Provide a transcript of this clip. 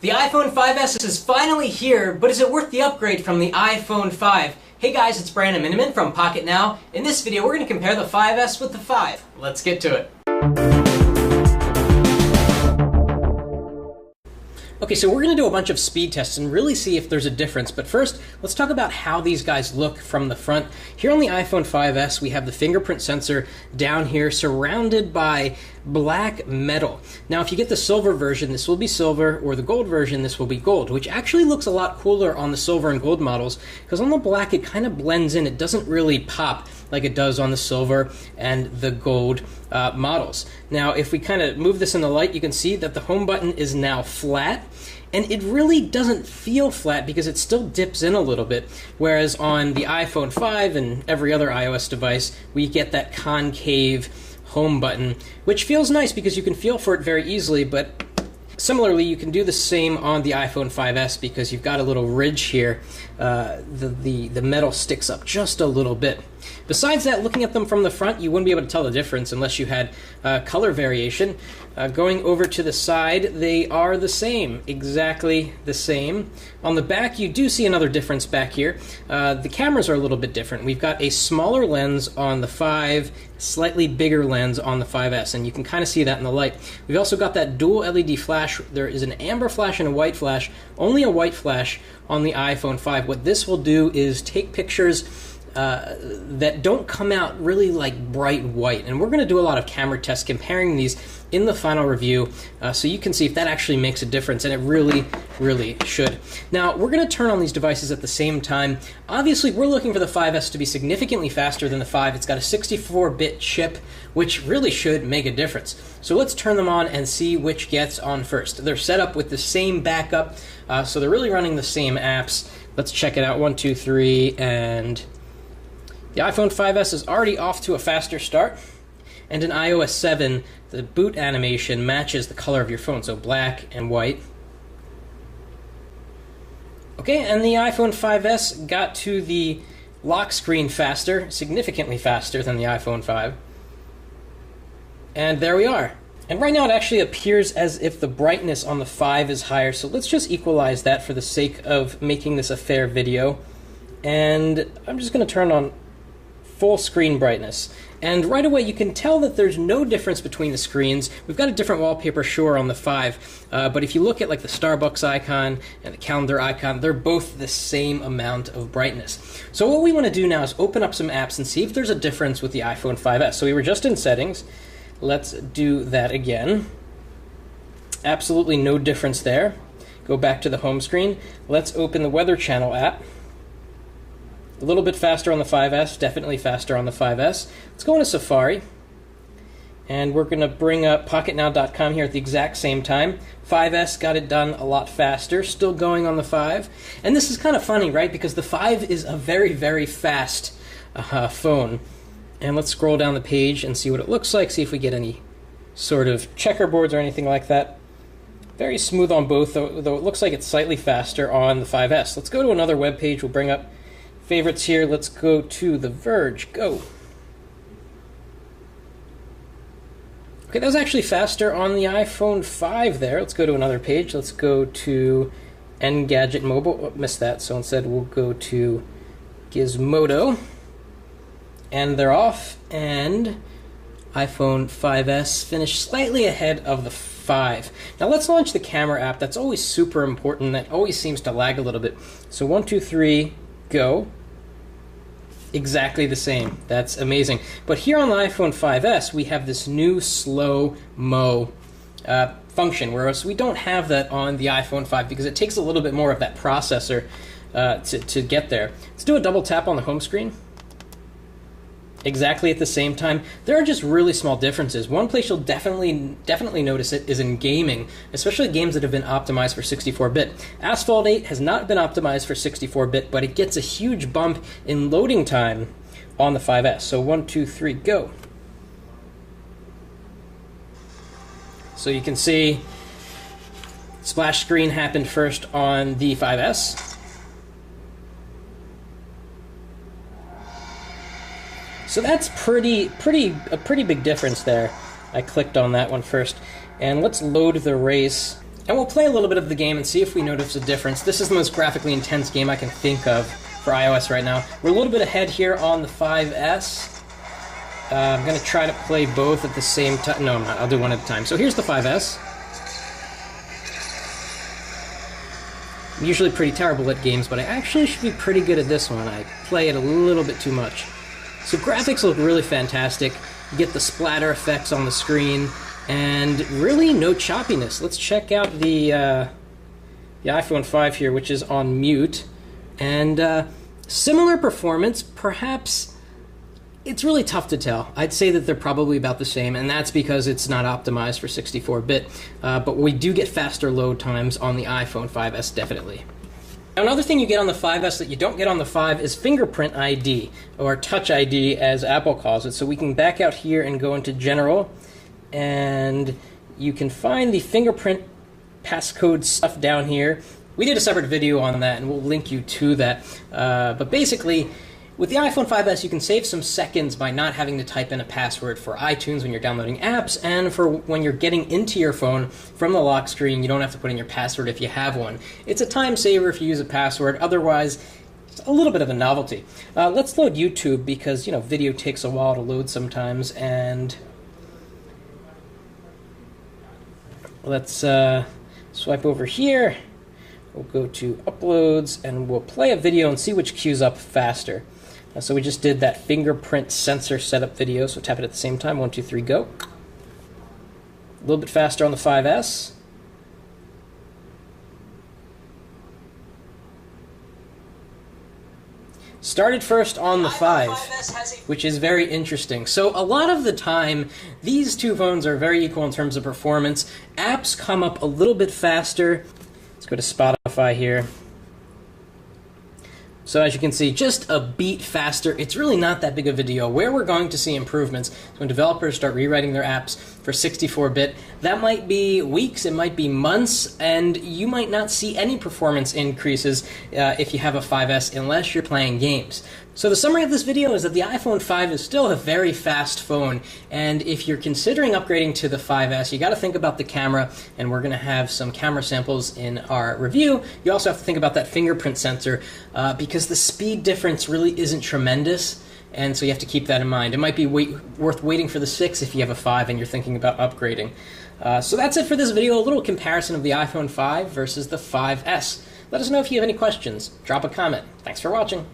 The iPhone 5S is finally here, but is it worth the upgrade from the iPhone 5? Hey guys, it's Brandon Miniman from Pocket Now. In this video, we're going to compare the 5S with the 5. Let's get to it. Okay, so we're going to do a bunch of speed tests and really see if there's a difference. But first, let's talk about how these guys look from the front. Here on the iPhone 5S, we have the fingerprint sensor down here surrounded by black metal. Now, if you get the silver version, this will be silver, or the gold version, this will be gold, which actually looks a lot cooler on the silver and gold models, because on the black, it kind of blends in. It doesn't really pop like it does on the silver and the gold models. Now, if we kind of move this in the light, you can see that the home button is now flat, and it really doesn't feel flat because it still dips in a little bit, whereas on the iPhone 5 and every other iOS device, we get that concave home button, which feels nice because you can feel for it very easily, but similarly, you can do the same on the iPhone 5S because you've got a little ridge here. The metal sticks up just a little bit. Besides that, looking at them from the front, you wouldn't be able to tell the difference unless you had color variation. Going over to the side, they are the same, exactly the same. On the back, you do see another difference back here. The cameras are a little bit different. We've got a smaller lens on the 5, slightly bigger lens on the 5S, and you can kind of see that in the light. We've also got that dual LED flash. There is an amber flash and a white flash, only a white flash on the iPhone 5. What this will do is take pictures that don't come out really like bright white, and we're going to do a lot of camera tests comparing these in the final review, so you can see if that actually makes a difference, and it really should. Now, we're going to turn on these devices at the same time. Obviously, we're looking for the 5S to be significantly faster than the 5. It's got a 64-bit chip, which really should make a difference. So let's turn them on and see which gets on first. They're set up with the same backup, so they're really running the same apps. Let's check it out. 1, 2, 3, and the iPhone 5S is already off to a faster start, and in iOS 7, the boot animation matches the color of your phone, so black and white. Okay, and the iPhone 5S got to the lock screen faster, significantly faster than the iPhone 5. And there we are. And right now it actually appears as if the brightness on the 5 is higher, so let's just equalize that for the sake of making this a fair video. And I'm just going to turn on full screen brightness. And right away you can tell that there's no difference between the screens. We've got a different wallpaper, sure, on the 5, but if you look at like the Starbucks icon and the calendar icon, they're both the same amount of brightness. So what we want to do now is open up some apps and see if there's a difference with the iPhone 5S. So we were just in settings. Let's do that again. Absolutely no difference there. Go back to the home screen. Let's open the Weather Channel app. A little bit faster on the 5S, definitely faster on the 5S. Let's go into Safari, and we're going to bring up PocketNow.com here at the exact same time. 5S got it done a lot faster, still going on the 5. And this is kind of funny, right? Because the 5 is a very fast phone. And let's scroll down the page and see what it looks like, see if we get any sort of checkerboards or anything like that. Very smooth on both, though it looks like it's slightly faster on the 5S. Let's go to another web page. We'll bring up favorites here. Let's go to The Verge. Go. Okay, that was actually faster on the iPhone 5 there. Let's go to another page. Let's go to Engadget Mobile. Oh, missed that, so instead we'll go to Gizmodo. And they're off, and iPhone 5S finished slightly ahead of the 5. Now let's launch the camera app. That's always super important. That always seems to lag a little bit. So 1, 2, 3, go. Exactly the same. That's amazing. But here on the iPhone 5S, we have this new slow-mo function, whereas we don't have that on the iPhone 5 because it takes a little bit more of that processor to get there. Let's do a double tap on the home screen. Exactly at the same time. There are just really small differences. One place you'll definitely notice it is in gaming, especially games that have been optimized for 64-bit. Asphalt 8 has not been optimized for 64-bit, but it gets a huge bump in loading time on the 5S. So 1, 2, 3, go. So you can see splash screen happened first on the 5S. So that's a pretty big difference there. I clicked on that one first. And let's load the race And we'll play a little bit of the game and see if we notice a difference. This is the most graphically intense game I can think of for iOS right now. We're a little bit ahead here on the 5S. I'm going to try to play both at the same time. No, I'm not. I'll do one at a time. So here's the 5S. I'm usually pretty terrible at games, but I actually should be pretty good at this one. I play it a little bit too much. So graphics look really fantastic. You get the splatter effects on the screen, and really no choppiness. Let's check out the iPhone 5 here, which is on mute. And similar performance, perhaps. It's really tough to tell. I'd say that they're probably about the same, and that's because it's not optimized for 64-bit. But we do get faster load times on the iPhone 5S, definitely. Now, another thing you get on the 5S that you don't get on the 5 is fingerprint ID, or Touch ID as Apple calls it. So we can back out here and go into General, and you can find the fingerprint passcode stuff down here. We did a separate video on that, and we'll link you to that. But basically, with the iPhone 5S, you can save some seconds by not having to type in a password for iTunes when you're downloading apps, and for when you're getting into your phone from the lock screen, you don't have to put in your password if you have one. It's a time saver if you use a password. Otherwise, it's a little bit of a novelty. Let's load YouTube because, video takes a while to load sometimes, and let's swipe over here. We'll go to Uploads, and we'll play a video and see which queues up faster. So we just did that fingerprint sensor setup video, so tap it at the same time. 1, 2, 3, go. A little bit faster on the 5S. Started first on the 5, which is very interesting. So a lot of the time, these two phones are very equal in terms of performance. Apps come up a little bit faster. Let's go to Spotify here. So as you can see, just a beat faster. It's really not that big of a deal. Where we're going to see improvements is when developers start rewriting their apps for 64-bit. That might be weeks, it might be months, and you might not see any performance increases if you have a 5S unless you're playing games. So the summary of this video is that the iPhone 5 is still a very fast phone, and if you're considering upgrading to the 5S, you got to think about the camera, and we're going to have some camera samples in our review. You also have to think about that fingerprint sensor, because the speed difference really isn't tremendous, and so you have to keep that in mind. It might be worth waiting for the 6 if you have a 5 and you're thinking about upgrading. So that's it for this video, a little comparison of the iPhone 5 versus the 5S. Let us know if you have any questions. Drop a comment. Thanks for watching.